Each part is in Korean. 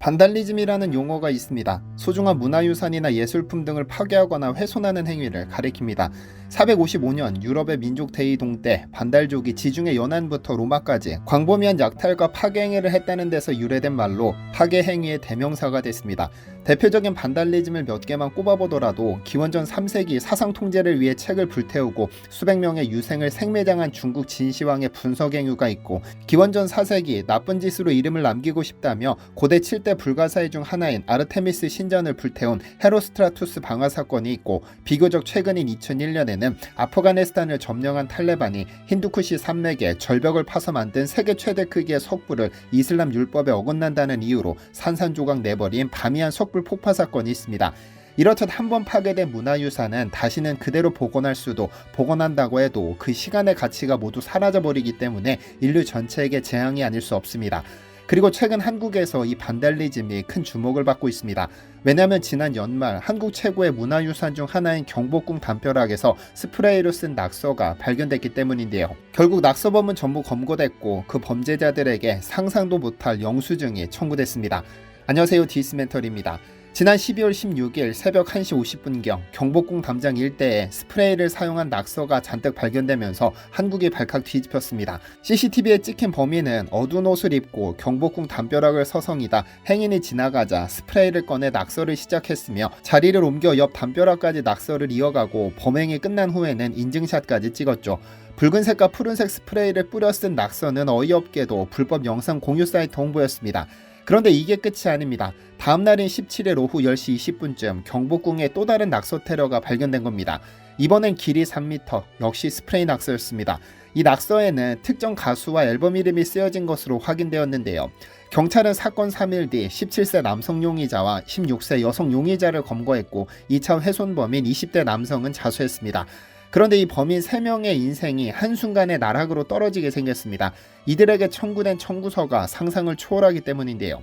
반달리즘이라는 용어가 있습니다. 소중한 문화유산이나 예술품 등을 파괴하거나 훼손하는 행위를 가리킵니다. 455년 유럽의 민족 대이동 때 반달족이 지중해 연안부터 로마까지 광범위한 약탈과 파괴 행위를 했다는 데서 유래된 말로 파괴 행위의 대명사가 됐습니다. 대표적인 반달리즘을 몇 개만 꼽아보더라도 기원전 3세기 사상 통제를 위해 책을 불태우고 수백 명의 유생을 생매장한 중국 진시황의 분석 행위가 있고, 기원전 4세기 나쁜 짓으로 이름을 남기고 싶다며 고대 7대 불가사의 중 하나인 아르테미스 신전을 불태운 헤로스트라투스 방화 사건이 있고, 비교적 최근인 2001년에는 아프가니스탄을 점령한 탈레반이 힌두쿠시 산맥에 절벽을 파서 만든 세계 최대 크기의 석불을 이슬람 율법에 어긋난다는 이유로 산산조각 내버린 바미안 석불 폭파 사건이 있습니다. 이렇듯 한번 파괴된 문화유산은 다시는 그대로 복원할 수도, 복원한다고 해도 그 시간의 가치가 모두 사라져버리기 때문에 인류 전체에게 재앙이 아닐 수 없습니다. 그리고 최근 한국에서 이 반달리즘이 큰 주목을 받고 있습니다. 왜냐하면 지난 연말 한국 최고의 문화유산 중 하나인 경복궁 담벼락에서 스프레이로 쓴 낙서가 발견됐기 때문인데요. 결국 낙서범은 전부 검거됐고 그 범죄자들에게 상상도 못할 영수증이 청구됐습니다. 안녕하세요, 디스멘털입니다. 지난 12월 16일 새벽 1시 50분경 경복궁 담장 일대에 스프레이를 사용한 낙서가 잔뜩 발견되면서 한국이 발칵 뒤집혔습니다. CCTV에 찍힌 범인은 어두운 옷을 입고 경복궁 담벼락을 서성이다 행인이 지나가자 스프레이를 꺼내 낙서를 시작했으며, 자리를 옮겨 옆 담벼락까지 낙서를 이어가고 범행이 끝난 후에는 인증샷까지 찍었죠. 붉은색과 푸른색 스프레이를 뿌려 쓴 낙서는 어이없게도 불법 영상 공유 사이트 홍보였습니다. 그런데 이게 끝이 아닙니다. 다음날인 17일 오후 10시 20분쯤 경복궁에 또 다른 낙서 테러가 발견된 겁니다. 이번엔 길이 3m, 역시 스프레이 낙서였습니다. 이 낙서에는 특정 가수와 앨범 이름이 쓰여진 것으로 확인되었는데요. 경찰은 사건 3일 뒤 17세 남성 용의자와 16세 여성 용의자를 검거했고 2차 훼손범인 20대 남성은 자수했습니다. 그런데 이 범인 3명의 인생이 한순간에 나락으로 떨어지게 생겼습니다. 이들에게 청구된 청구서가 상상을 초월하기 때문인데요.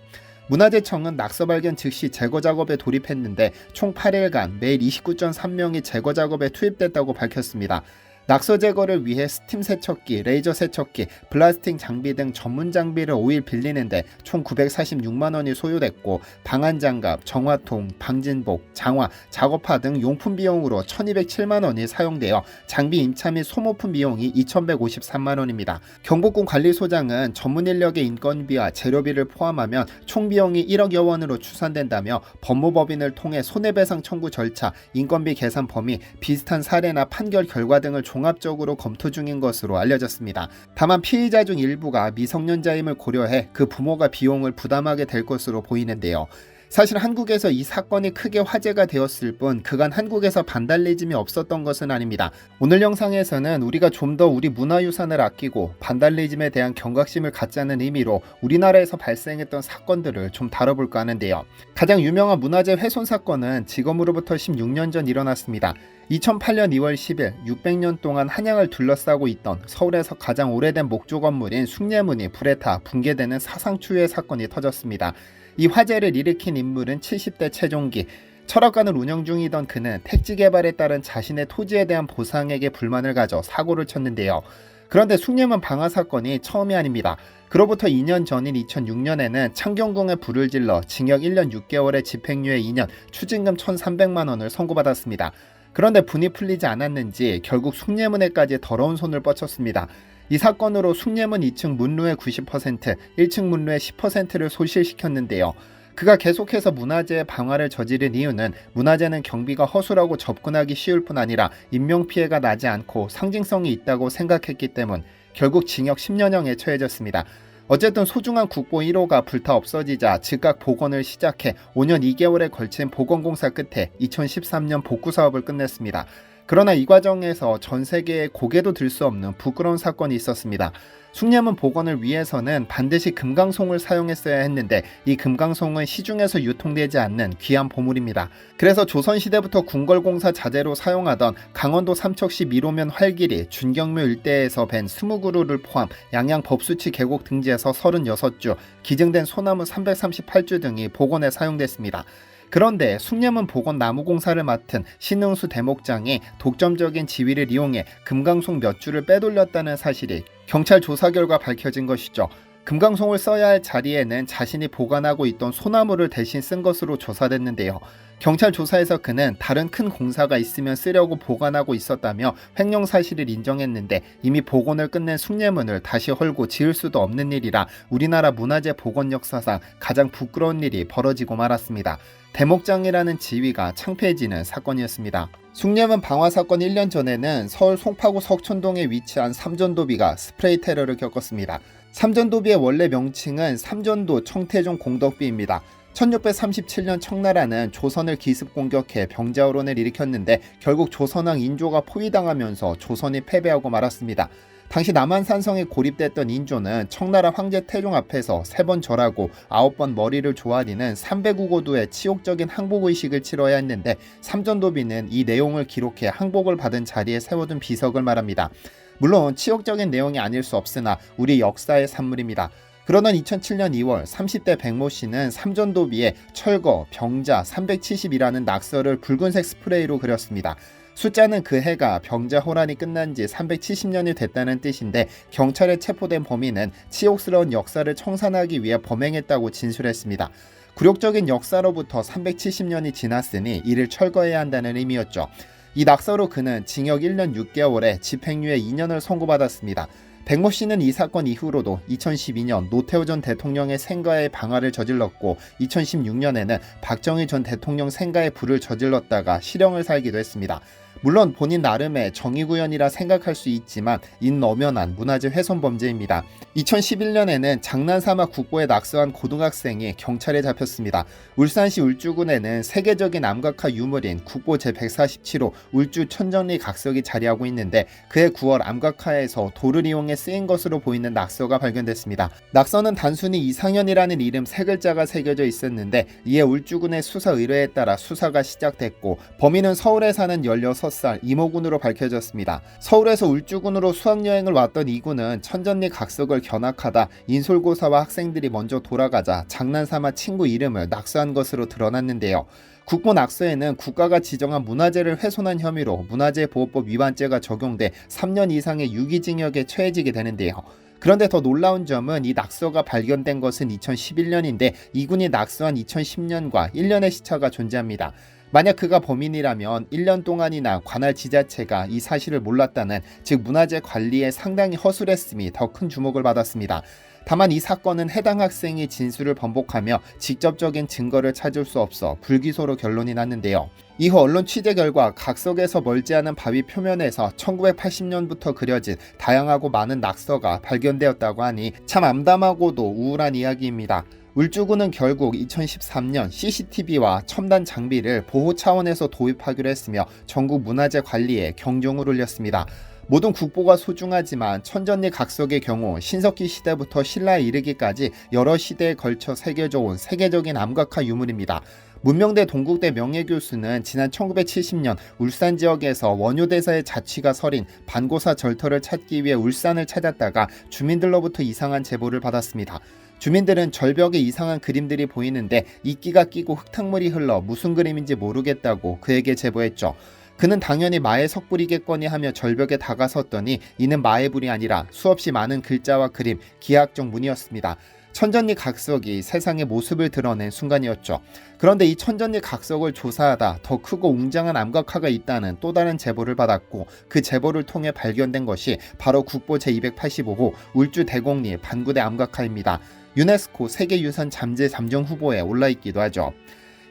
문화재청은 낙서 발견 즉시 제거 작업에 돌입했는데 총 8일간 매일 29.3명이 제거 작업에 투입됐다고 밝혔습니다. 낙서 제거를 위해 스팀 세척기, 레이저 세척기, 블라스팅 장비 등 전문 장비를 5일 빌리는데 총 946만 원이 소요됐고, 방한장갑, 정화통, 방진복, 장화, 작업화 등 용품 비용으로 1207만 원이 사용되어 장비 임차 및 소모품 비용이 2153만 원입니다. 경복궁 관리소장은 전문 인력의 인건비와 재료비를 포함하면 총 비용이 1억여 원으로 추산된다며 법무법인을 통해 손해배상 청구 절차, 인건비 계산 범위, 비슷한 사례나 판결 결과 등을 종합적으로 검토 중인 것으로 알려졌습니다. 다만 피의자 중 일부가 미성년자임을 고려해 그 부모가 비용을 부담하게 될 것으로 보이는데요. 사실 한국에서 이 사건이 크게 화제가 되었을 뿐 그간 한국에서 반달리즘이 없었던 것은 아닙니다. 오늘 영상에서는 우리가 좀 더 우리 문화유산을 아끼고 반달리즘에 대한 경각심을 갖자는 의미로 우리나라에서 발생했던 사건들을 좀 다뤄볼까 하는데요. 가장 유명한 문화재 훼손 사건은 지금으로부터 16년 전 일어났습니다. 2008년 2월 10일 600년 동안 한양을 둘러싸고 있던 서울에서 가장 오래된 목조 건물인 숭례문이 불에 타 붕괴되는 사상추의 사건이 터졌습니다. 이 화재를 일으킨 인물은 70대 최종기. 철학관을 운영 중이던 그는 택지 개발에 따른 자신의 토지에 대한 보상액에 불만을 가져 사고를 쳤는데요. 그런데 숭례문 방화 사건이 처음이 아닙니다. 그로부터 2년 전인 2006년에는 창경궁에 불을 질러 징역 1년 6개월의 집행유예 2년, 추징금 1,300만 원을 선고받았습니다. 그런데 분이 풀리지 않았는지 결국 숭례문에까지 더러운 손을 뻗쳤습니다. 이 사건으로 숭례문 2층 문루의 90%, 1층 문루의 10%를 소실시켰는데요. 그가 계속해서 문화재의 방화를 저지른 이유는 문화재는 경비가 허술하고 접근하기 쉬울 뿐 아니라 인명피해가 나지 않고 상징성이 있다고 생각했기 때문, 결국 징역 10년형에 처해졌습니다. 어쨌든 소중한 국보 1호가 불타 없어지자 즉각 복원을 시작해 5년 2개월에 걸친 복원공사 끝에 2013년 복구 사업을 끝냈습니다. 그러나 이 과정에서 전 세계에 고개도 들 수 없는 부끄러운 사건이 있었습니다. 숭례문 복원을 위해서는 반드시 금강송을 사용했어야 했는데 이 금강송은 시중에서 유통되지 않는 귀한 보물입니다. 그래서 조선시대부터 궁궐공사 자재로 사용하던 강원도 삼척시 미로면 활길이 준경묘 일대에서 벤 20그루를 포함 양양 법수치 계곡 등지에서 36주, 기증된 소나무 338주 등이 복원에 사용됐습니다. 그런데 숭례문 복원 나무공사를 맡은 신흥수 대목장이 독점적인 지위를 이용해 금강송 몇 주를 빼돌렸다는 사실이 경찰 조사 결과 밝혀진 것이죠. 금강송을 써야 할 자리에는 자신이 보관하고 있던 소나무를 대신 쓴 것으로 조사됐는데요. 경찰 조사에서 그는 다른 큰 공사가 있으면 쓰려고 보관하고 있었다며 횡령 사실을 인정했는데, 이미 복원을 끝낸 숭례문을 다시 헐고 지을 수도 없는 일이라 우리나라 문화재 복원 역사상 가장 부끄러운 일이 벌어지고 말았습니다. 대목장이라는 지위가 창피해지는 사건이었습니다. 숭례문 방화 사건 1년 전에는 서울 송파구 석촌동에 위치한 삼전도비가 스프레이 테러를 겪었습니다. 삼전도비의 원래 명칭은 삼전도 청태종 공덕비입니다. 1637년 청나라는 조선을 기습 공격해 병자호란을 일으켰는데 결국 조선왕 인조가 포위당하면서 조선이 패배하고 말았습니다. 당시 남한산성에 고립됐던 인조는 청나라 황제 태종 앞에서 3번 절하고 9번 머리를 조아리는 300우고두의 치욕적인 항복의식을 치러야 했는데, 삼전도비는 이 내용을 기록해 항복을 받은 자리에 세워둔 비석을 말합니다. 물론 치욕적인 내용이 아닐 수 없으나 우리 역사의 산물입니다. 그러던 2007년 2월 30대 백모 씨는 삼전도비에 철거, 병자 370이라는 낙서를 붉은색 스프레이로 그렸습니다. 숫자는 그 해가 병자호란이 끝난 지 370년이 됐다는 뜻인데, 경찰에 체포된 범인은 치욕스러운 역사를 청산하기 위해 범행했다고 진술했습니다. 굴욕적인 역사로부터 370년이 지났으니 이를 철거해야 한다는 의미였죠. 이 낙서로 그는 징역 1년 6개월에 집행유예 2년을 선고받았습니다. 백모 씨는 이 사건 이후로도 2012년 노태우 전 대통령의 생가에 방화를 저질렀고, 2016년에는 박정희 전 대통령 생가에 불을 저질렀다가 실형을 살기도 했습니다. 물론 본인 나름의 정의구현이라 생각할 수 있지만 이는 엄연한 문화재 훼손 범죄입니다. 2011년에는 장난삼아 국보에 낙서한 고등학생이 경찰에 잡혔습니다. 울산시 울주군에는 세계적인 암각화 유물인 국보 제147호 울주 천정리 각석이 자리하고 있는데, 그해 9월 암각화에서 돌을 이용해 쓰인 것으로 보이는 낙서가 발견됐습니다. 낙서는 단순히 이상현이라는 이름 3글자가 새겨져 있었는데, 이에 울주군의 수사 의뢰에 따라 수사가 시작됐고, 범인은 서울에 사는 16살 이모군으로 밝혀졌습니다. 서울에서 울주군으로 수학여행을 왔던 이군은 천전리 각석을 견학하다 인솔고사와 학생들이 먼저 돌아가자 장난삼아 친구 이름을 낙서한 것으로 드러났는데요. 국보 낙서에는 국가가 지정한 문화재를 훼손한 혐의로 문화재보호법 위반죄가 적용돼 3년 이상의 유기징역에 처해지게 되는데요. 그런데 더 놀라운 점은 이 낙서가 발견된 것은 2011년인데 이군이 낙서한 2010년과 1년의 시차가 존재합니다. 만약 그가 범인이라면 1년 동안이나 관할 지자체가 이 사실을 몰랐다는, 즉 문화재 관리에 상당히 허술했음이 더 큰 주목을 받았습니다. 다만 이 사건은 해당 학생이 진술을 번복하며 직접적인 증거를 찾을 수 없어 불기소로 결론이 났는데요. 이후 언론 취재 결과 각석에서 멀지 않은 바위 표면에서 1980년부터 그려진 다양하고 많은 낙서가 발견되었다고 하니 참 암담하고도 우울한 이야기입니다. 울주군은 결국 2013년 CCTV와 첨단 장비를 보호 차원에서 도입하기로 했으며 전국 문화재 관리에 경종을 울렸습니다. 모든 국보가 소중하지만 천전리 각석의 경우 신석기 시대부터 신라에 이르기까지 여러 시대에 걸쳐 새겨져 온 세계적인 암각화 유물입니다. 문명대 동국대 명예교수는 지난 1970년 울산 지역에서 원효대사의 자취가 서린 반고사 절터를 찾기 위해 울산을 찾았다가 주민들로부터 이상한 제보를 받았습니다. 주민들은 절벽에 이상한 그림들이 보이는데 이끼가 끼고 흙탕물이 흘러 무슨 그림인지 모르겠다고 그에게 제보했죠. 그는 당연히 마의 석불이겠거니 하며 절벽에 다가섰더니 이는 마의 불이 아니라 수없이 많은 글자와 그림, 기하학적 문이었습니다. 천전리 각석이 세상의 모습을 드러낸 순간이었죠. 그런데 이 천전리 각석을 조사하다 더 크고 웅장한 암각화가 있다는 또 다른 제보를 받았고, 그 제보를 통해 발견된 것이 바로 국보 제285호 울주 대곡리 반구대 암각화입니다. 유네스코 세계유산 잠재 잠정 후보에 올라있기도 하죠.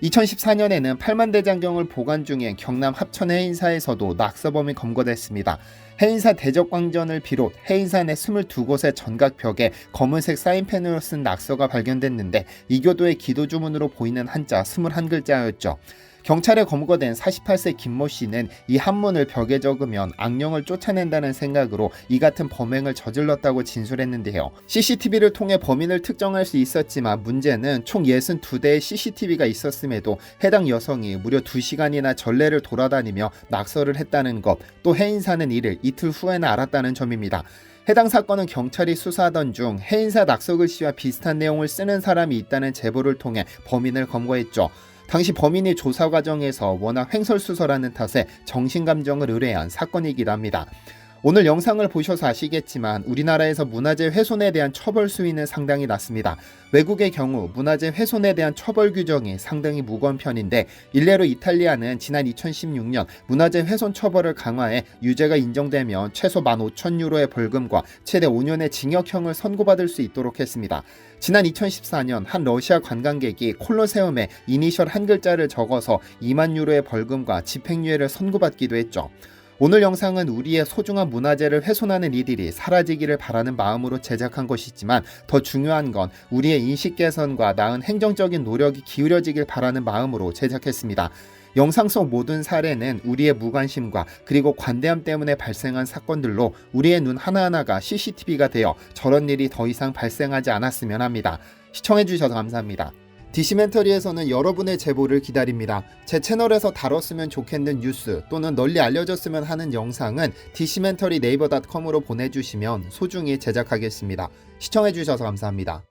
2014년에는 팔만대장경을 보관 중인 경남 합천 해인사에서도 낙서범이 검거됐습니다. 해인사 대적광전을 비롯 해인사 내 22곳의 전각벽에 검은색 사인펜으로 쓴 낙서가 발견됐는데 이교도의 기도주문으로 보이는 한자 21글자였죠. 경찰에 검거된 48세 김모 씨는 이 한문을 벽에 적으면 악령을 쫓아낸다는 생각으로 이 같은 범행을 저질렀다고 진술했는데요. CCTV를 통해 범인을 특정할 수 있었지만 문제는 총 62대의 CCTV가 있었음에도 해당 여성이 무려 2시간이나 전례를 돌아다니며 낙서를 했다는 것, 또 해인사는 이를 이틀 후에나 알았다는 점입니다. 해당 사건은 경찰이 수사하던 중 해인사 낙서글씨와 비슷한 내용을 쓰는 사람이 있다는 제보를 통해 범인을 검거했죠. 당시 범인이 조사 과정에서 워낙 횡설수설하는 탓에 정신감정을 의뢰한 사건이기도 합니다. 오늘 영상을 보셔서 아시겠지만 우리나라에서 문화재 훼손에 대한 처벌 수위는 상당히 낮습니다. 외국의 경우 문화재 훼손에 대한 처벌 규정이 상당히 무거운 편인데 일례로 이탈리아는 지난 2016년 문화재 훼손 처벌을 강화해 유죄가 인정되면 최소 15,000유로의 벌금과 최대 5년의 징역형을 선고받을 수 있도록 했습니다. 지난 2014년 한 러시아 관광객이 콜로세움에 이니셜 한 글자를 적어서 2만 유로의 벌금과 집행유예를 선고받기도 했죠. 오늘 영상은 우리의 소중한 문화재를 훼손하는 이들이 사라지기를 바라는 마음으로 제작한 것이지만 더 중요한 건 우리의 인식 개선과 나은 행정적인 노력이 기울여지길 바라는 마음으로 제작했습니다. 영상 속 모든 사례는 우리의 무관심과 그리고 관대함 때문에 발생한 사건들로 우리의 눈 하나하나가 CCTV가 되어 저런 일이 더 이상 발생하지 않았으면 합니다. 시청해주셔서 감사합니다. 디시멘터리에서는 여러분의 제보를 기다립니다. 제 채널에서 다뤘으면 좋겠는 뉴스 또는 널리 알려졌으면 하는 영상은 디시멘터리 네이버.com으로 보내주시면 소중히 제작하겠습니다. 시청해주셔서 감사합니다.